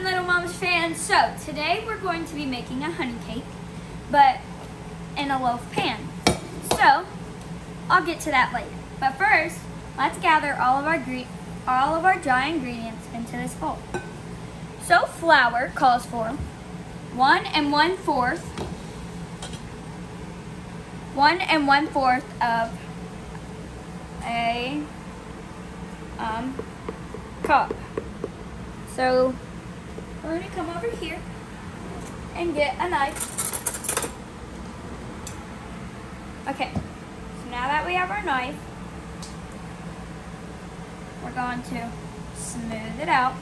morning, Little Mama's fans. So today we're going to be making a honey cake, but in a loaf pan. So I'll get to that later. But first, let's gather all of our dry ingredients into this bowl. So flour calls for 1 1/4 of a cup. So we're going to come over here and get a knife. Okay, so now that we have our knife, we're going to smooth it out.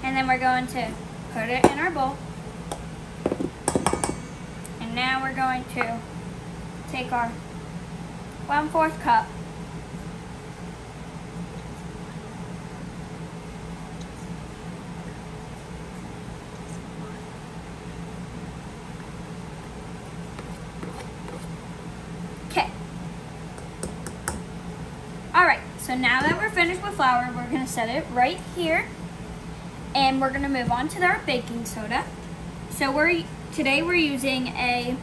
And then we're going to put it in our bowl. And now we're going to take our 1/4 cup . Okay. Alright, so now that we're finished with flour, we're going to set it right here. And we're going to move on to our baking soda. So today we're using a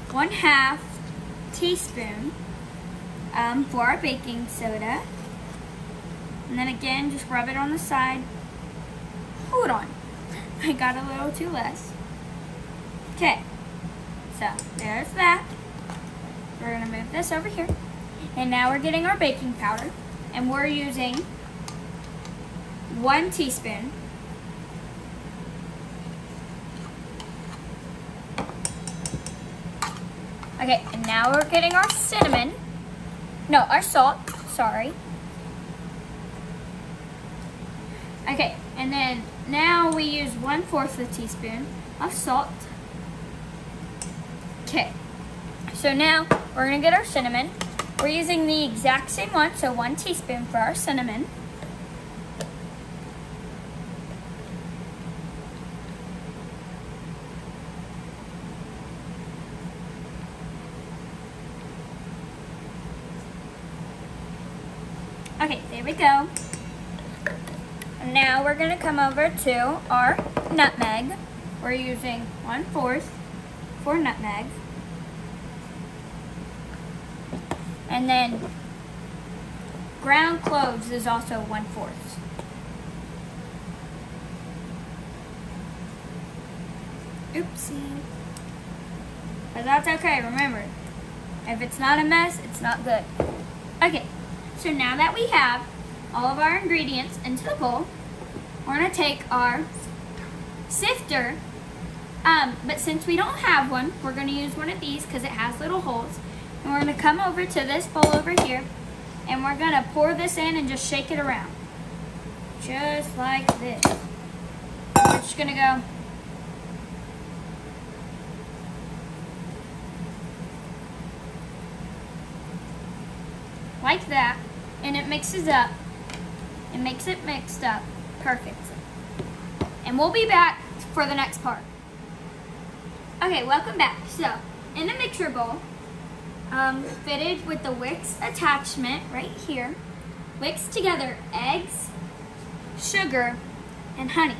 1/2 teaspoon for our baking soda. And then again, just rub it on the side. Hold on, I got a little too less. Okay, so there's that. We're gonna move this over here. And now we're getting our baking powder. And we're using 1 teaspoon. Okay, and now we're getting our our salt, sorry. Okay, and then now we use 1/4 of a teaspoon of salt. Okay, so now we're gonna get our cinnamon. We're using the exact same one, so 1 teaspoon for our cinnamon. Okay, there we go. And now we're gonna come over to our nutmeg. We're using 1/4 for nutmeg. And then ground cloves is also 1/4. Oopsie. But that's okay, remember, if it's not a mess, it's not good. Okay. So now that we have all of our ingredients into the bowl, we're going to take our sifter, but since we don't have one, we're going to use one of these because it has little holes. And we're going to come over to this bowl over here, and we're going to pour this in and just shake it around. Just like this. We're just going to go like that, and it mixes up. It makes it mixed up perfect. And we'll be back for the next part. Okay, welcome back. So, in a mixer bowl, fitted with the Wix attachment right here, mix together eggs, sugar, and honey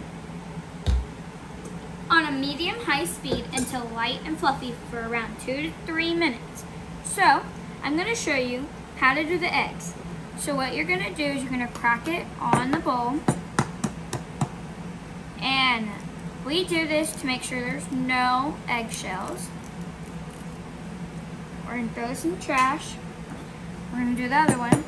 on a medium-high speed until light and fluffy for around 2 to 3 minutes. So, I'm going to show you how to do the eggs. So what you're going to do is you're going to crack it on the bowl. And we do this to make sure there's no eggshells. We're going to throw this in the trash. We're going to do the other one.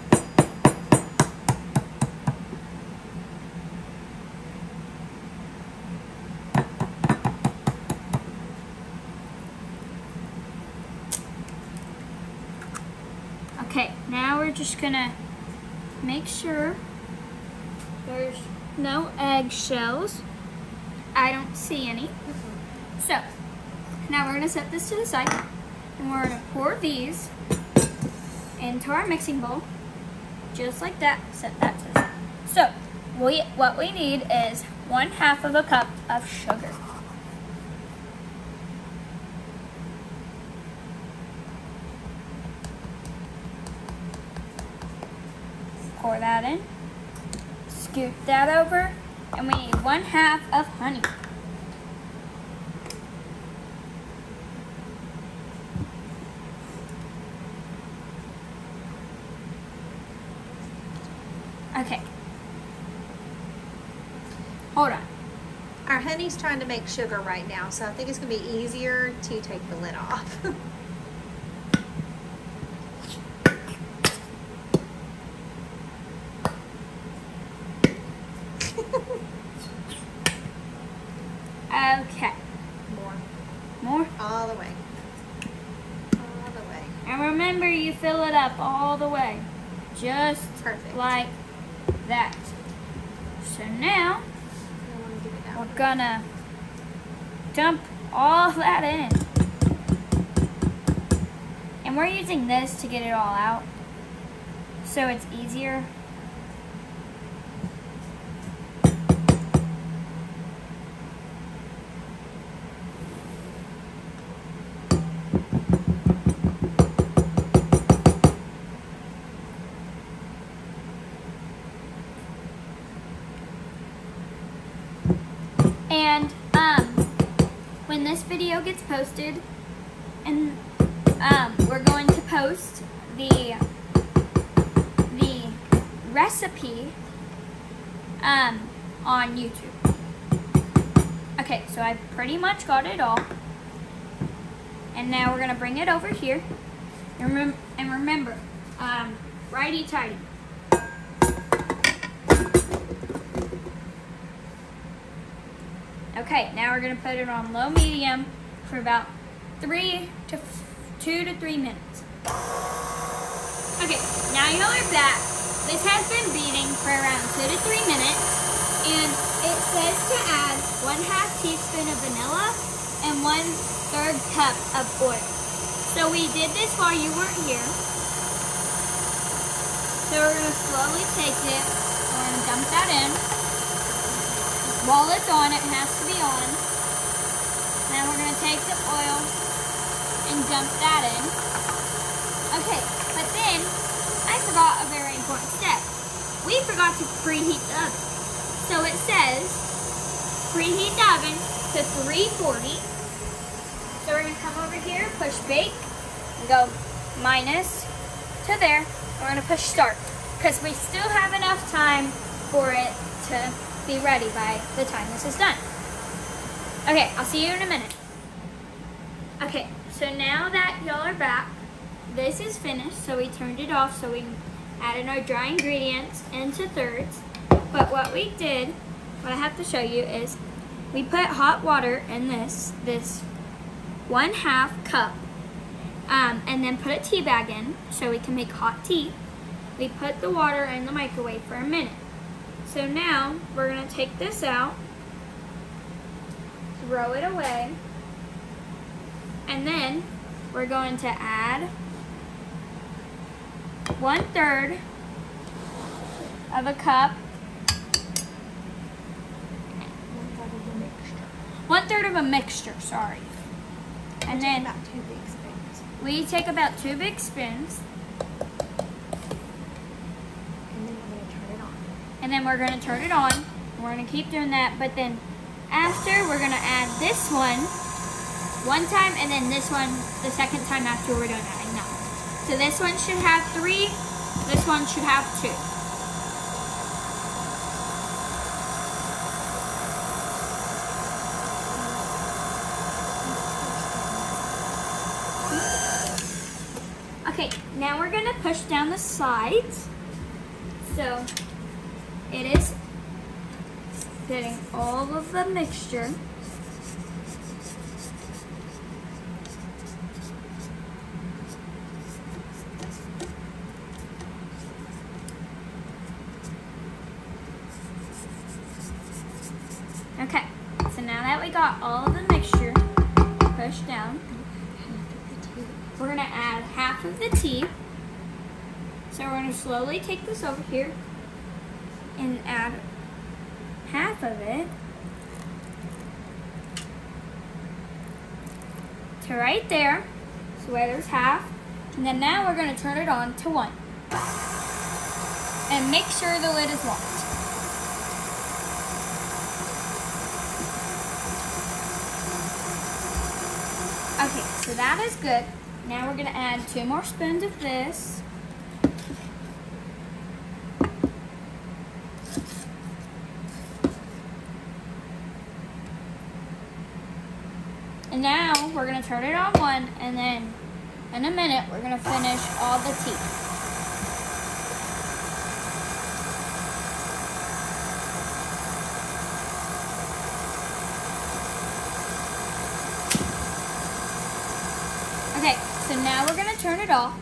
Okay, now we're just gonna make sure there's no eggshells. I don't see any. So, now we're gonna set this to the side, and we're gonna pour these into our mixing bowl, just like that. Set that to the side. So, what we need is 1/2 of a cup of sugar. pour that in. Scoop that over, and we need 1/2 of honey. Okay. Hold on. Our honey's trying to make sugar right now, so I think it's going to be easier to take the lid off. Okay. More? All the way. All the way. And remember, you fill it up all the way. Just Perfect. like that. So now, we're gonna dump all that in. And we're using this to get it all out, so it's easier. And when this video gets posted, and we're going to post the recipe on YouTube. Okay, so I pretty much got it all, and now we're gonna bring it over here. And remember, righty tighty. Okay, now we're gonna put it on low medium for about 2 to 3 minutes. Okay, now y'all are back. This has been beating for around 2 to 3 minutes, and it says to add 1/2 teaspoon of vanilla and 1/3 cup of oil. So we did this while you weren't here. So we're gonna slowly take it. We're gonna dump that in. While it's on, it has to be on. Now we're going to take the oil and dump that in. Okay, but then I forgot a very important step. We forgot to preheat the oven. So it says preheat the oven to 340. So we're going to come over here, push bake, and go minus to there. We're going to push start because we still have enough time for it to be ready by the time this is done. Okay, I'll see you in a minute. Okay, so now that y'all are back, this is finished, so we turned it off so we added our dry ingredients into thirds. But what we did, what I have to show you is we put hot water in this 1/2 cup, and then put a tea bag in so we can make hot tea. We put the water in the microwave for a minute. So now we're going to take this out, throw it away, and then we're going to add 1/3 of a cup, 1/3 of a mixture, sorry. And then about 2 big spoons. We take about 2 big spoons. And then we're going to turn it on. We're going to keep doing that, but then after we're going to add this one time, and then this one the second time after we're done adding that one. So this one should have 3, this one should have 2. Okay, now we're going to push down the sides. So it is getting all of the mixture. Okay, so now that we got all of the mixture pushed down, we're gonna add 1/2 of the tea. So we're gonna slowly take this over here and add 1/2 of it to right there, so where there's 1/2, and then now we're going to turn it on to 1. And make sure the lid is locked. Okay, so that is good. Now we're gonna add 2 more spoons of this. And now we're gonna turn it on 1, and then in a minute we're gonna finish all the tea. Okay, so now we're gonna turn it off.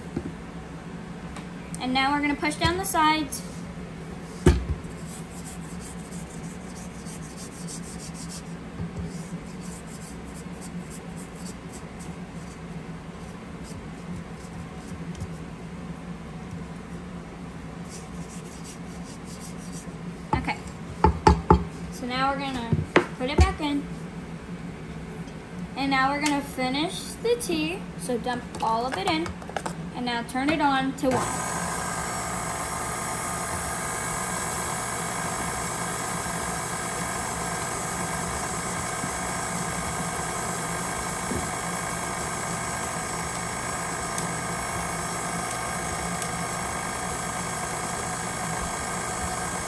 And now we're gonna push down the sides. Okay, so now we're gonna put it back in. And now we're gonna finish the tea, so dump all of it in, and now turn it on to 1.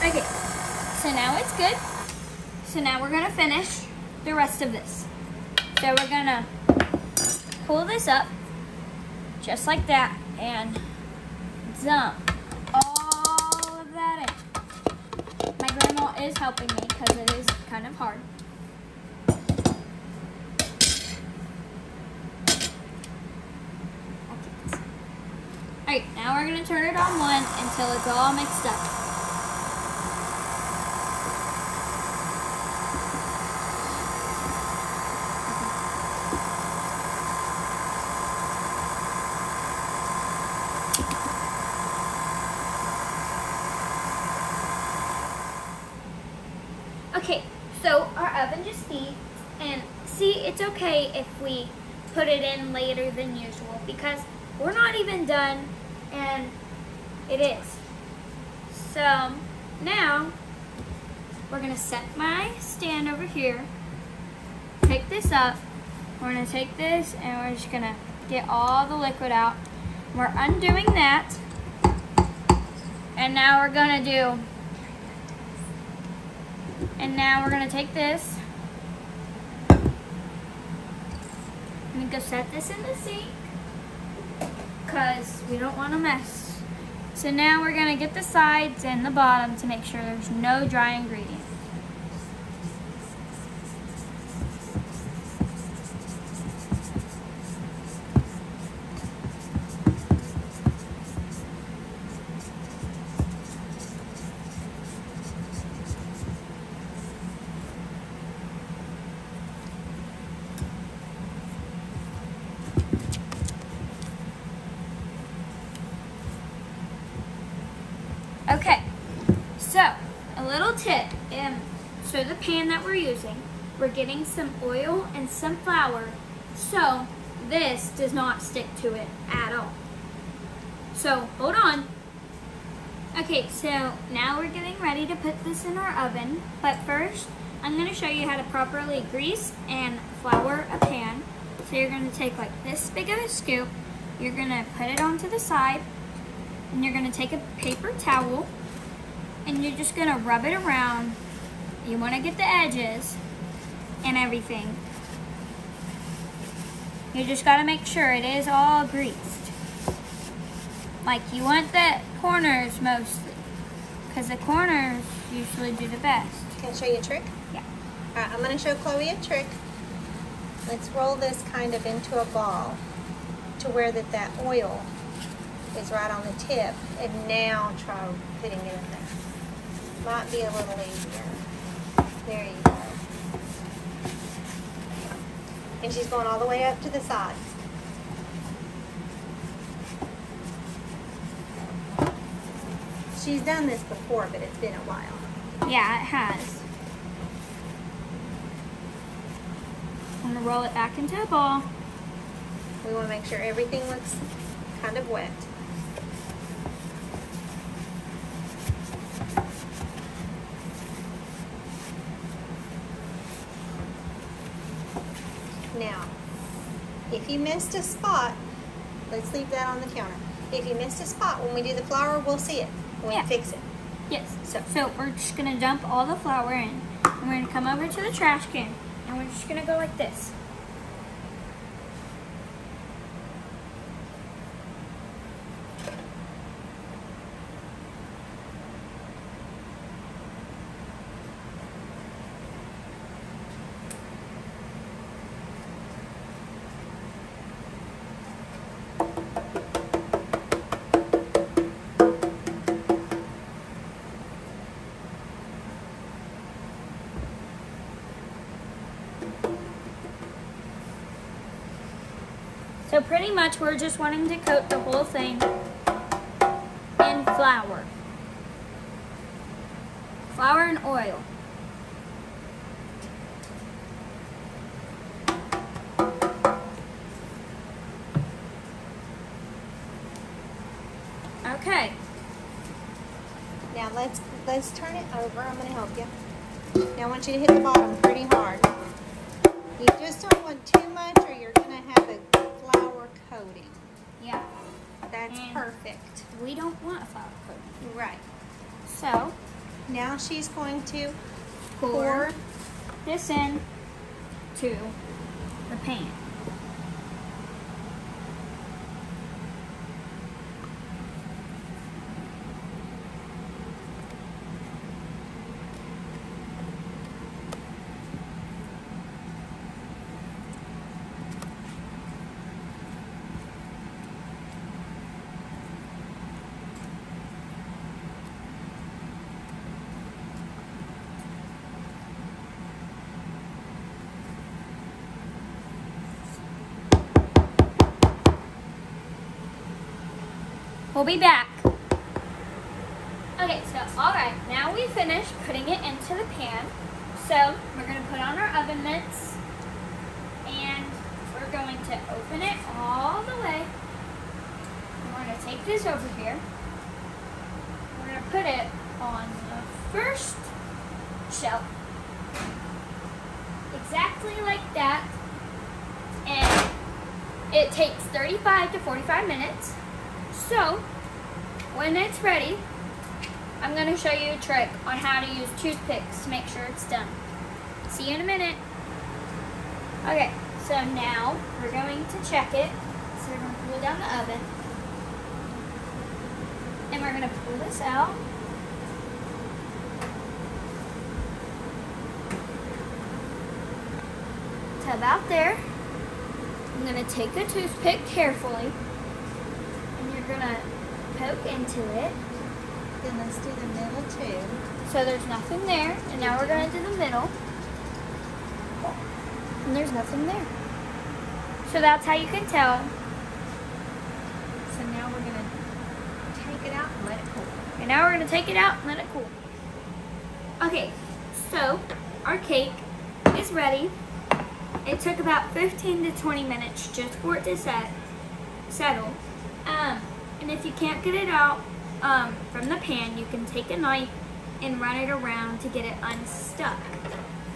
Okay, so now it's good. So now we're gonna finish the rest of this. So we're gonna pull this up, just like that, and dump all of that in. My grandma is helping me because it is kind of hard. Alright, now we're gonna turn it on 1 until it's all mixed up. Okay, so our oven just beeped, and see, it's okay if we put it in later than usual because we're not even done, and it is. So now we're gonna set my stand over here, pick this up, we're gonna take this and we're just gonna get all the liquid out. We're undoing that, and now we're gonna take this and go set this in the sink because we don't want to mess. So now we're gonna get the sides and the bottom to make sure there's no dry ingredients. Okay, so a little tip, so the pan that we're using, we're getting some oil and some flour, so this does not stick to it at all. So hold on. Okay, so now we're getting ready to put this in our oven, but first I'm going to show you how to properly grease and flour a pan. So you're going to take like this big of a scoop, you're going to put it onto the side, and you're gonna take a paper towel and you're just gonna rub it around. You wanna get the edges and everything. You just gotta make sure it is all greased. Like you want the corners mostly, because the corners usually do the best. Can I show you a trick? Yeah. All right, I'm gonna show Chloe a trick. Let's roll this kind of into a ball to where that oil is right on the tip, and now try putting it in there. Might be a little easier. There you go. And she's going all the way up to the side. She's done this before, but it's been a while. Yeah, it has. I'm gonna roll it back into a ball. We want to make sure everything looks kind of wet. if you missed a spot, let's leave that on the counter. If you missed a spot, when we do the flour, we'll see it when we fix it. Yes. So we're just going to dump all the flour in. And we're going to come over to the trash can. And we're just going to go like this. So pretty much we're just wanting to coat the whole thing in flour. Flour and oil. Okay. Now let's turn it over. I'm going to help you. Now I want you to hit the bottom pretty hard. You just don't want too much or you're going to have a flour coating. Yeah. That's perfect. We don't want a flour coating. Right. So now she's going to pour this in to the pan. We'll be back. Okay, so alright, now we finished putting it into the pan. So we're going to put on our oven mitts and we're going to open it all the way. And we're going to take this over here. We're going to put it on the first shelf. Exactly like that. And it takes 35 to 45 minutes. So, when it's ready, I'm going to show you a trick on how to use toothpicks to make sure it's done. See you in a minute. Okay, so now we're going to check it. So we're going to pull down the oven. And we're going to pull this out. To about there. I'm going to take a toothpick carefully. Gonna poke into it. Then let's do the middle too. So there's nothing there, and now we're gonna do the middle. And there's nothing there. So that's how you can tell. So now we're gonna take it out and let it cool. And now we're gonna take it out and let it cool. Okay, so our cake is ready. It took about 15 to 20 minutes just for it to settle. And if you can't get it out from the pan, you can take a knife and run it around to get it unstuck.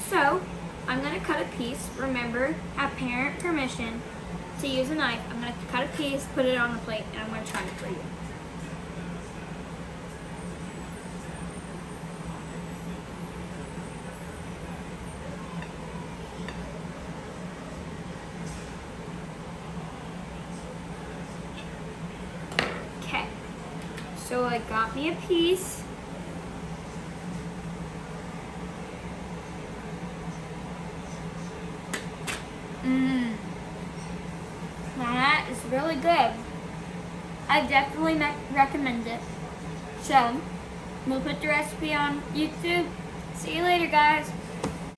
So, I'm going to cut a piece. Remember, have parent permission to use a knife. I'm going to cut a piece, put it on the plate, and I'm going to try it for you. So I got me a piece. That is really good. I definitely recommend it. So, we'll put the recipe on YouTube. See you later, guys.